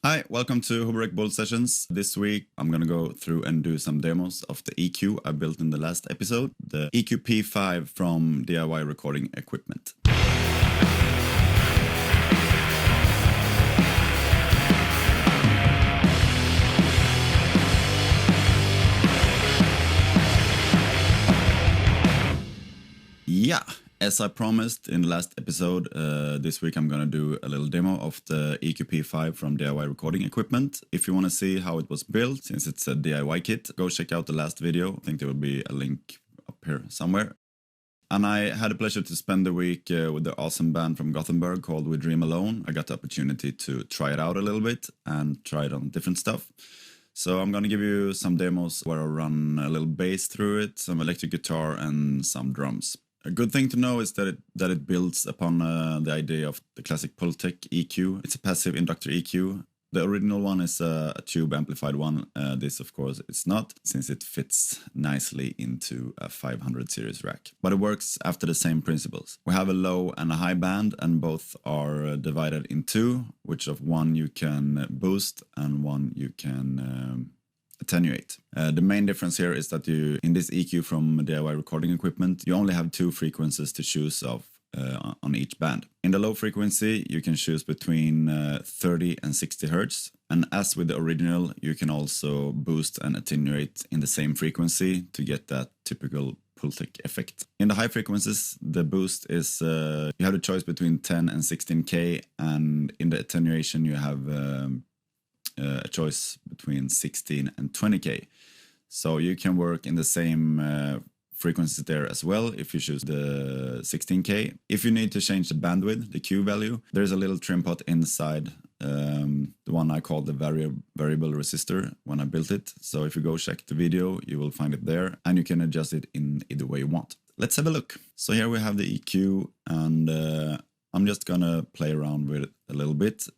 Hi, welcome to HoboRec Bold Sessions. This week I'm gonna go through and do some demos of the EQ I built in the last episode, the EQP-5 from DIY recording equipment. Yeah, as I promised in the last episode, this week I'm gonna do a little demo of the EQP-5 from DIY recording equipment. If you want to see how it was built, since it's a DIY kit, go check out the last video. I think there will be a link up here somewhere. And I had the pleasure to spend the week with the awesome band from Gothenburg called We Dream Alone. I got the opportunity to try it out a little bit and try it on different stuff. So I'm gonna give you some demos where I run a little bass through it, some electric guitar and some drums. A good thing to know is that it builds upon the idea of the classic Pultec EQ. It's a passive inductor EQ. The original one is a tube amplified one. This, of course, is not, since it fits nicely into a 500 series rack. But it works after the same principles. We have a low and a high band, and both are divided in two, which of one you can boost and one you can attenuate. The main difference here is that in this EQ from DIY recording equipment, you only have two frequencies to choose of on each band. In the low frequency, you can choose between 30 and 60 Hertz. And as with the original, you can also boost and attenuate in the same frequency to get that typical Pultec effect. In the high frequencies, the boost is, you have the choice between 10 and 16K, and in the attenuation, you have a choice between 16 and 20K. So you can work in the same frequencies there as well if you choose the 16K. If you need to change the bandwidth, the Q value, there's a little trim pot inside, the one I called the variable resistor when I built it. So if you go check the video, you will find it there, and you can adjust it in either way you want. Let's have a look. So here we have the EQ, and I'm just gonna play around with it a little bit.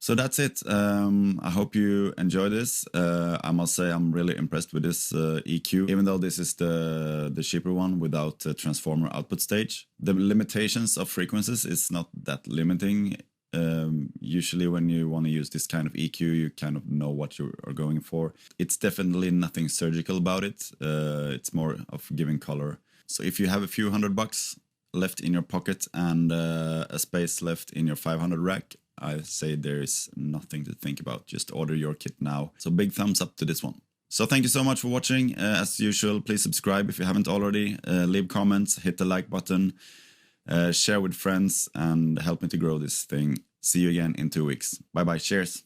So that's it. I hope you enjoy this. I must say I'm really impressed with this EQ, even though this is the cheaper one without the transformer output stage. The limitations of frequencies is not that limiting. Usually when you want to use this kind of EQ, you kind of know what you are going for. It's definitely nothing surgical about it. It's more of giving color. So if you have a few $100 left in your pocket and a space left in your 500 rack, I say there is nothing to think about. Just order your kit now. So big thumbs up to this one. So thank you so much for watching. As usual, please subscribe if you haven't already. Leave comments, hit the like button, share with friends, and help me to grow this thing. See you again in 2 weeks. Bye bye. Cheers.